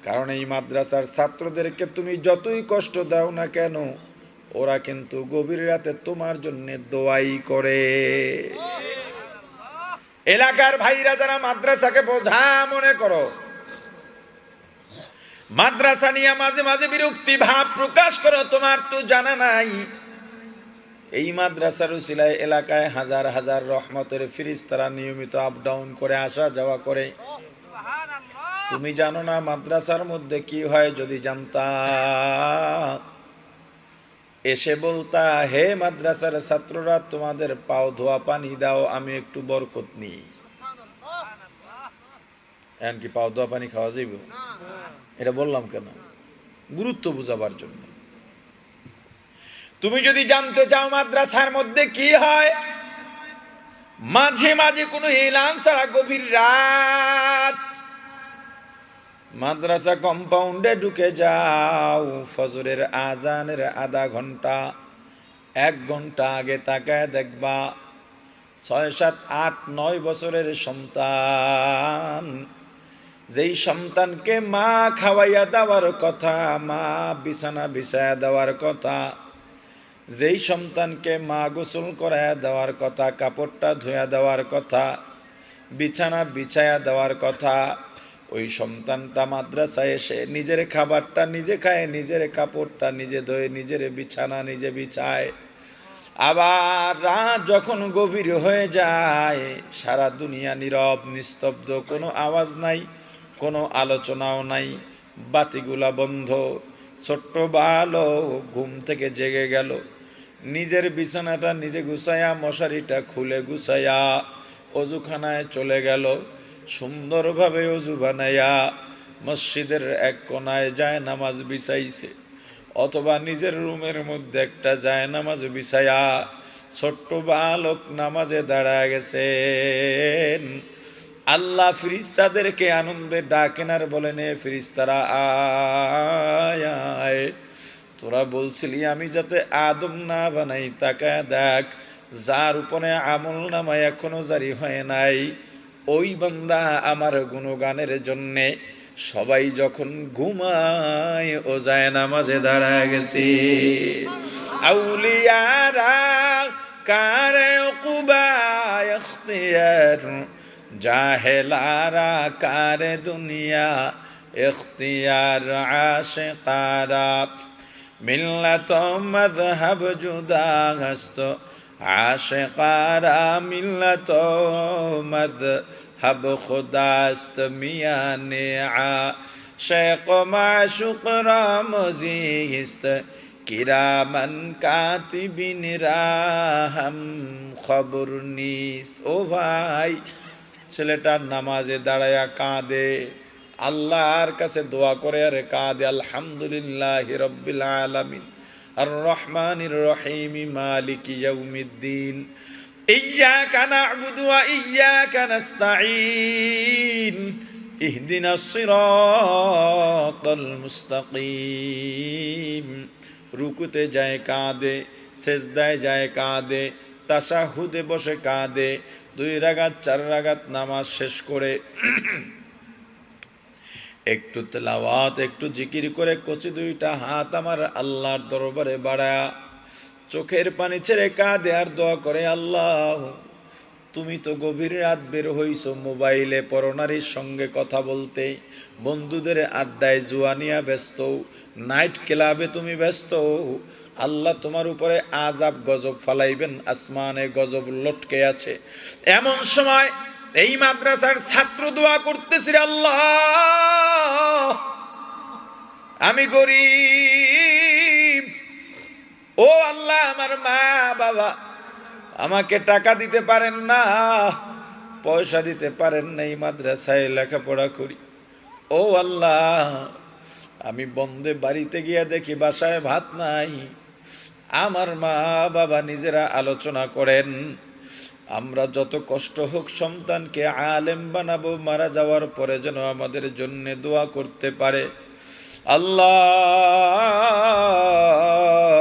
কারণ এই মাদ্রাসার ছাত্রদেরকে তুমি যতই কষ্ট দাও না কেন, ওরা কিন্তু গভীর রাতে তোমার জন্য দোয়াই করে। এলাকার ভাইরা যারা মাদ্রাসাকে বোঝা মনে করো, মাদ্রাসা নিয়ে মাঝে মাঝে বিরক্তি ভাব প্রকাশ করো, তোমার তো জানা নাই এই মাদ্রাসার উসিলায় এলাকায় হাজার হাজার রহমতের ফেরেশতারা নিয়মিত আপ ডাউন করে আসা যাওয়া করে। তুমি জানো না মাদ্রাসার মধ্যে কি হয়? যদি জানতা এসে বলতা, হে মাদ্রাসার ছাত্ররা, তোমাদের পাও ধোয়া পানি দাও, আমি একটু বরকত নিই। এমনকি পাও ধোয়া পানি খাওয়া যাইব? এটা বললাম কেন? গুরুত্ব বুঝাবার জন্য। তুমি যদি জানতে চাও মাদ্রাসার মধ্যে কি হয়, মাঝে মাঝে কোনো এলান ছাড়া গভীর রাত মাদ্রাসা কম্পাউন্ডে ঢুকে যাও। ফজরের আজানের আধা ঘন্টা 1 ঘন্টা আগে তাকায় দেখবা 6, 7, 8, 9 বছরের সন্তান, যেই সন্তানকে মা খাওয়াইয়া দেওয়ার কথা, মা বিছানা বিছায়া দেওয়ার কথা, যেই সন্তানকে মা গোসল করায়া দেওয়ার কথা, কাপড়টা ধুয়া দেওয়ার কথা, বিছানা বিছায়া দেওয়ার কথা, ওই সন্তানটা মাদ্রাসায় এসে নিজের খাবারটা নিজে খায়, নিজের কাপড়টা নিজে ধোয়, নিজের বিছানা নিজে বিছায়। আবার রাত যখন গভীর হয়ে যায়, সারা দুনিয়া নীরব নিস্তব্ধ, কোনো আওয়াজ নাই, কোনো আলোচনাও নাই, বাতিগুলা বন্ধ। ছোট্ট বালক ঘুম থেকে জেগে গেল, নিজের বিছানাটা নিজে গুছাইয়া, মশারিটা খুলে গুছাইয়া অজুখানায় চলে গেল। সুন্দরভাবে অজু বানাইয়া মসজিদের এক কোনায় যায় নামাজ বিছাইছে, অথবা নিজের রুমের মধ্যে একটা যায় নামাজ বিছাইয়া ছোট্ট বালক নামাজে দাঁড়ায় গেছেন। আল্লাহ ফেরেশতাদেরকে আনন্দে ডাকেন আর বলেন, এ ফেরেশতারা আয় আয়, তোরা বলছিলি আমি যাতে আদম না বানাই, তাকায় দেখ যার উপরে আমল নামায় এখনো জারি হয় নাই, ওই বান্দা আমার গুণগানের জন্যে সবাই যখন ঘুমায় ও যায় নামাজে দাঁড়ায় গেছে। আউলিয়ারা কারে উকুবা ইখতিয়ার, জাহেলারা কারে দুনিয়া ইখতিয়ার, আশিকারা মিল্লাত মাযহাব জুদা হস্ত, আশিকারা মিল্লাত মাযহাব খুদাস্ত, মিয়ানে আশিক মাশুক রামজিস্ত, কিরামান কাতিবিন রাহাম খবর নিস্ত। ও ভাই, ছেলেটার নামাজে দাঁড়ায়া কাঁদে, আল্লাহর কাছে দোয়া করে আর কাঁদে, আলহামদুলিল্লাহি রাব্বিল আলামিন আর রহমানির রহিম মালিকি ইয়াউমিদ্দিন, ইয়্যাকা না'বুদু ওয়া ইয়্যাকা নাস্তাঈন, ইহদিনাস সিরাতাল মুস্তাকিম। রুকুতে যায় কাঁদে, সেজদায় যায় কাঁদে, তাশাহুদে বসে কাঁদে, 2 রাকাত 4 রাকাত নামাজ শেষ করে একটু তেলাওয়াত একটু জিকির করে কচি 2টা হাত আমার আল্লাহর দরবারে বাড়ায়া চোখের পানি ছেড়ে কাঁদে আর দোয়া করে, আল্লাহ তুমি তো গভীর রাত বের হইছো মোবাইলে পরনারীর সঙ্গে কথা বলতে, বন্ধুদের আড্ডায় জুয়ানিয়া ব্যস্ত, নাইট ক্লাবে তুমি ব্যস্ত। আল্লাহ তোমার উপরে আযাব গজব ফালাইবেন, আসমানে গজব লটকে আছে। এমন সময় এই মাদ্রাসার ছাত্র দোয়া করতেছে, আল্লাহ আমি গরিব, ও আল্লাহ আমার মা বাবা আমাকে টাকা দিতে পারেন না, পয়সা দিতে পারেন না, এই মাদ্রাসায় লেখাপড়া করি। ও আল্লাহ আমি বন্ধে বাড়িতে গিয়ে দেখি বাসায় ভাত নাই। আমার মা বাবা নিজেরা আলোচনা করেন, আমরা যত কষ্ট হোক সন্তানকে আলেম বানাবো, মারা যাওয়ার পরে যেন আমাদের জন্য দোয়া করতে পারে। আল্লাহ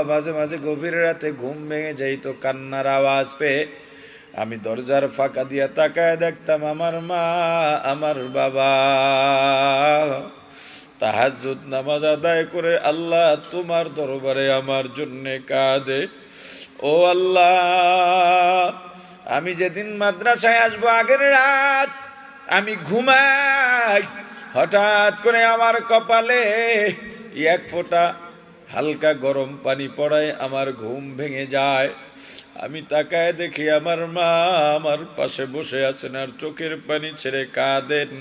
মাঝে মাঝে গভীর রাতে ঘুম ভেঙে যাইতো কান্নার আওয়াজ পেয়ে, আমি দরজার ফাঁকা দিয়া তাকায় দেখতাম আমার মা আমার বাবা তাহাজ্জুদ নামাজ আদায় করে আল্লাহ তোমার দরবারে আমার জন্য কাঁদে। ও আল্লাহ আমি যেদিন মাদ্রাসায় আসবো আগের রাত আমি ঘুমাই, হঠাৎ করে আমার কপালে এক ফোঁটা হালকা গরম পানি পড়ায় আমার ঘুম ভেঙে যায়। আমি তাকায় দেখি আমার মা আমার পাশে বসে আছেন আর চোখের পানি ছেড়ে কাঁদেন।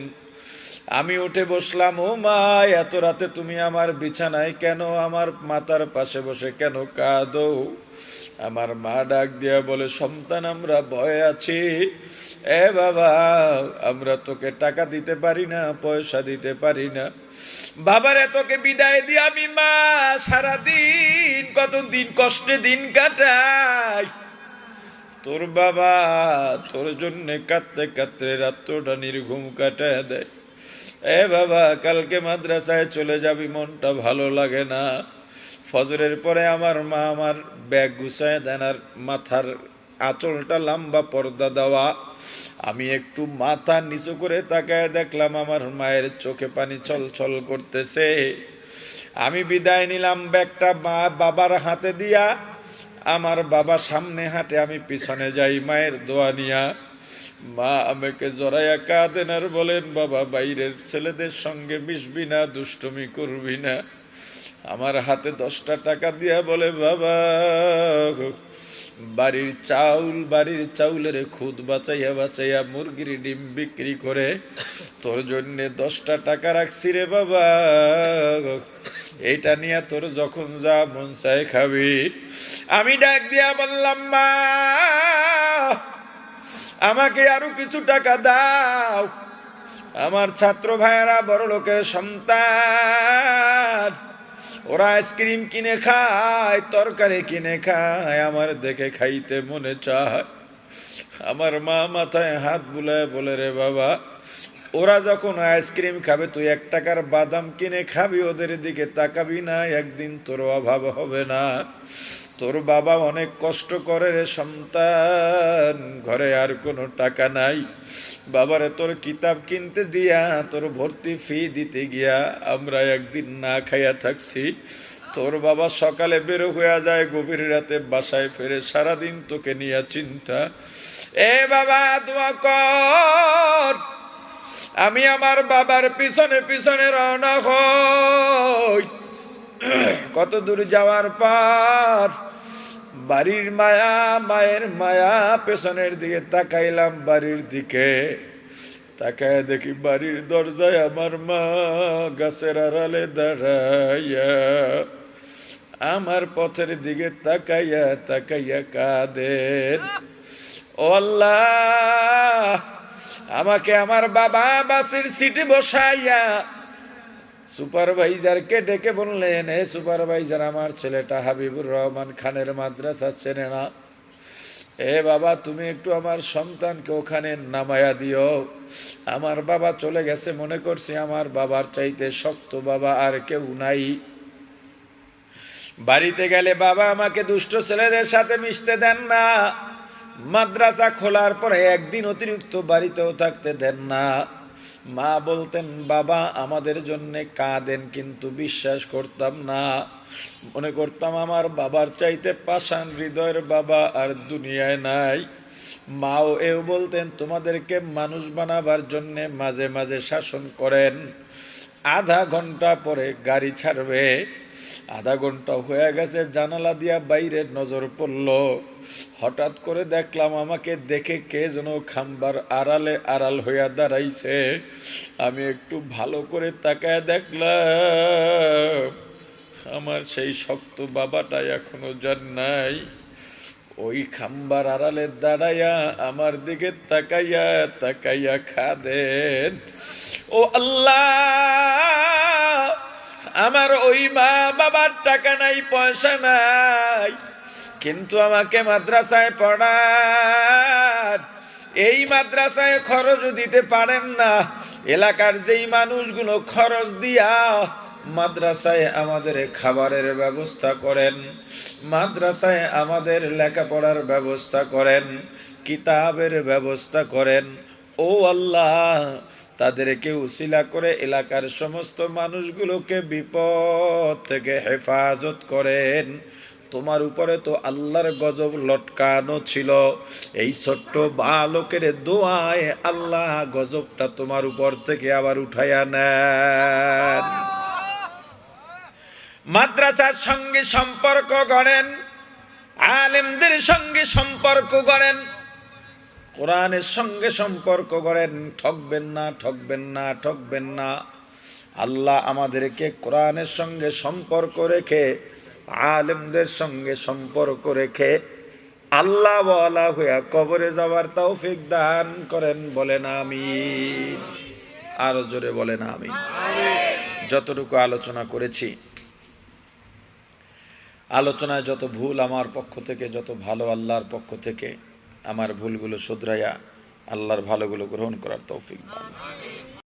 আমি উঠে বসলাম, ও মা, এত রাতে তুমি আমার বিছানায় কেন, আমার মাথার পাশে বসে কেন কাঁদো? আমার মা ডাক দিয়া বলে, সন্তান, আমরা ভয়ে আছি। এ বাবা, আমরা তোকে টাকা দিতে পারি না, পয়সা দিতে পারি না। বাবারে তোকে বিদায় দিয়ে আমি মা সারাদিন কতদিন কষ্টে দিন কাটাই। তোর বাবা তোর জন্যে কাঁদতে কাঁদতে রাত্রটা নির্ঘুম কাটায় দেয়। এ বাবা, কালকে মাদ্রাসায় চলে যাবি, মনটা ভালো লাগে না। ফজরের পরে আমার মা আমার ব্যাগ গুছায় দেন আর মাথার আঁচলটা লম্বা পর্দা দেওয়া। আমি একটু মাথা নিচু করে তাকায় দেখলাম আমার মায়ের চোখে পানি ছল ছল করতেছে। আমি বিদায় নিলাম, ব্যাগটা মা বাবার হাতে দিয়া। আমার বাবা সামনে হাঁটে, আমি পিছনে যাই মায়ের দোয়া নিয়া। মা আমাকে জড়াইয়া কাঁদেন আর বলেন, বাবা, বাইরের ছেলেদের সঙ্গে মিশবি না, দুষ্টুমি করবি না। আমার হাতে 10টা টাকা দিয়া বলে, বাবা, বাড়ির চাউলের খুদ বাঁচাইয়া বাঁচাইয়া মুরগির ডিম বিক্রি করে তোর জন্য 10টা টাকা রাখছি রে বাবা, এইটা নিয়ে তোর যখন যা মন চায় খাবি। আমি ডাক দিয়া বললাম, মা, আমাকে আরো কিছু টাকা দাও। আমার ছাত্র ভাইয়েরা বড় লোকের সন্তান, ওরা আইসক্রিম কিনে খায়, তরকারি কিনে খায়, আমার দেখে খাইতে মনে চায়। আমার মা মাথায় হাত বুলায় বলে, রে বাবা, ওরা যখন আইসক্রিম খাবে তুই 1 টাকার বাদাম কিনে খাবি, ওদের দিকে তাকাবি না, একদিন তোর অভাব হবে না। তোর বাবা অনেক কষ্ট করে রে সন্তান, ঘরে আর কোনো টাকা নাই। বাবারে তোর কিতাব কিনতে দিয়া, তোর ভর্তি ফি দিতে গিয়া আমরা একদিন না খাইয়া থাকছি। তোর বাবা সকালে বের হইয়া যায়, গভীর রাতে বাসায় ফেরে, সারাদিন তোকে নিয়ে চিন্তা। এ বাবা, দোয়া কর। আমি আমার বাবার পিছনে পিছনে রওনা হই। কত দূর যাওয়ার পর বাড়ির মায়া, মায়ের মায়া, পেছনের দিকে তাকাইলাম, বাড়ির দিকে তাকায় দেখি বাড়ির দরজায় আমার মা গাছের আড়ালে দাঁড়াইয়া আমার পথের দিকে তাকাইয়া তাকাইয়া কাঁদেন। ও আল্লাহ, আমাকে আমার বাবা বাসের সিটে বসাইয়া সুপারভাইজারকে ডেকে বললেন, এ সুপারভাইজার, আমার ছেলেটা হাবিবুর রহমান খানের মাদ্রাসা চেনে না। এ বাবা, তুমি একটু আমার সন্তানকে ওখানে নামায়া দিও। আমার বাবা চলে গেছে, মনে করছি আমার বাবার চাইতে শক্ত বাবা আর কেউ নাই। বাড়িতে গেলে বাবা আমাকে দুষ্ট ছেলেদের সাথে মিশতে দেন না। মাদ্রাসা খোলার পরে একদিন অতিরিক্ত বাড়িতেও থাকতে দেন না। মা বলতেন, বাবা আমাদের জন্য কাঁদেন, কিন্তু বিশ্বাস করতাম না। মনে করতাম আমার বাবার চাইতে পাষাণ হৃদয়ের বাবা আর দুনিয়ায় নাই। মাও এও বলতেন, তোমাদেরকে মানুষ বানাবার জন্য মাঝে মাঝে শাসন করেন। আধা ঘন্টা পরে গাড়ি ছাড়বে। আধা ঘন্টা হয়ে গেছে, জানালা দিয়া বাইরের নজর পড়ল। হঠাৎ করে দেখলাম আমাকে দেখে কে যেন খাম্বার আড়ালে আড়াল হইয়া দাঁড়াইছে। আমি একটু ভালো করে তাকায় দেখলাম আমার সেই শক্ত বাবাটা এখনো যান নাই। ওই খাম্বার আড়ালে দাঁড়াইয়া আমার দিকে তাকাইয়া তাকাইয়া কাঁদেন। ও আল্লাহ, আমার ওই মা বাবার টাকা নাই, পয়সা নাই, কিন্তু আমাকে মাদ্রাসায় পড়ান। এই মাদ্রাসায় খরচ দিতে পারেন না। এলাকার যেই মানুষগুলো খরচ দিয়া মাদ্রাসায় আমাদের খাবারের ব্যবস্থা করেন, মাদ্রাসায় আমাদের লেখাপড়ার ব্যবস্থা করেন, কিতাবের ব্যবস্থা করেন, ও আল্লাহ, তাদেরকে উসিলা করে এলাকার সমস্ত মানুষগুলোকে বিপদ থেকে হেফাজত করেন। তোমার উপরে তো আল্লাহর গজব লটকানো ছিল, এই ছোট্ট বালকের দোয়ায় আল্লাহ গজবটা তোমার উপর থেকে আবার উঠাইয়া নেন। মাদ্রাসার সঙ্গে সম্পর্ক গড়েন, আলেমদের সঙ্গে সম্পর্ক গড়েন, কোরআনের সঙ্গে সম্পর্ক গড়েন। ঠকবেন না, ঠকবেন না, ঠকবেন না। আল্লাহ আমাদেরকে কোরআনের সঙ্গে সম্পর্ক রেখে, আলেমদের সঙ্গে সম্পর্ক রেখে আল্লাহ ওয়ালা হইয়া কবরে যাবার তৌফিক দান করেন। বলেন আমিন। আরো জোরে বলেন আমিন। যতটুকু আলোচনা করেছি, আলোচনায় যত ভুল আমার পক্ষ থেকে, যত ভালো আল্লাহর পক্ষ থেকে, আমার ভুলগুলো শুধরাইয়া আল্লাহর ভালোগুলো গ্রহণ করার তৌফিক দান।